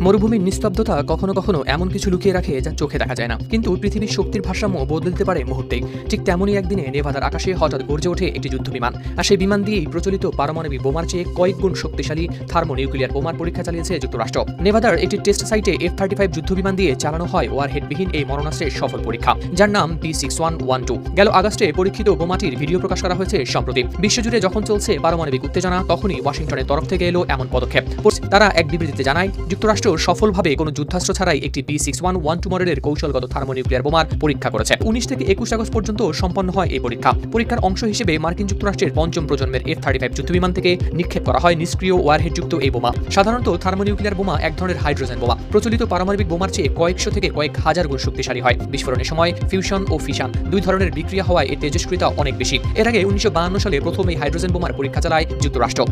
মরুভূমির নিস্তব্ধতা কখনো কখনো এমন কিছু লুকিয়ে রাখে যা চোখে দেখা যায় না, কিন্তু পৃথিবীর শক্তির ভারসাম্য বদলে দিতে পারে মুহূর্তেই। ঠিক তেমনই একদিনে নেভাদার আকাশে হঠাৎ গর্জে ওঠে একটি যুদ্ধবিমান, আর সেই বিমান দিয়েই প্রচলিত পারমাণবিক বোমার চেয়ে কয়েক গুণ শক্তিশালী থার্মোনিউক্লিয়ার বোমার পরীক্ষা চালিয়েছে যুক্তরাষ্ট্র। নেভাদার একটি টেস্ট সাইটে F-35 যুদ্ধবিমান দিয়ে চালানো হয় ওয়ারহেডবিহীন এই মরণাস্ত্রের সফল পরীক্ষা, যার নাম B6112। গেল আগস্টে পরীক্ষিত বোমাটির ভিডিও প্রকাশ করা হয়েছে সম্প্রতি। বিশ্বজুড়ে যখন চলছে পারমাণবিক উত্তেজনা, তখনই ওয়াশিংটনের তরফ থেকে এলো এমন পদক্ষেপ। তারা এক বিবৃতিতে জানায়, যুক্তরাষ্ট্র সফলভাবে কোনো যুদ্ধাস্ত্র ছাড়াই একটি B6112 মডেলের কৌশলগত থার্মোনিউক্লিয়ার বোমার পরীক্ষা করেছে। 19 থেকে 21 আগস্ট পর্যন্ত সম্পন্ন হয় এই পরীক্ষা। পরীক্ষার অংশ হিসেবে মার্কিন যুক্তরাষ্ট্রের পঞ্চম প্রজন্মের F-35 যুদ্ধবিমান থেকে নিক্ষেপ করা হয় নিষ্ক্রিয় ওয়ারহেডযুক্ত এই বোমা। সাধারণত থার্মোনিউক্লিয়ার বোমা এক ধরনের হাইড্রোজেন বোমা, প্রচলিত পারমাণবিক বোমার চেয়ে কয়েকশো থেকে কয়েক হাজার গুণ শক্তিশালী হয়। বিস্ফোরণের সময় ফিউশন ও ফিশন দুই ধরনের বিক্রিয়া হওয়ায় এর তেজস্ক্রিয়তা অনেক বেশি। এর আগে 1952 সালে প্রথম এই হাইড্রোজেন বোমার পরীক্ষা চালায় যুক্তরাষ্ট্র।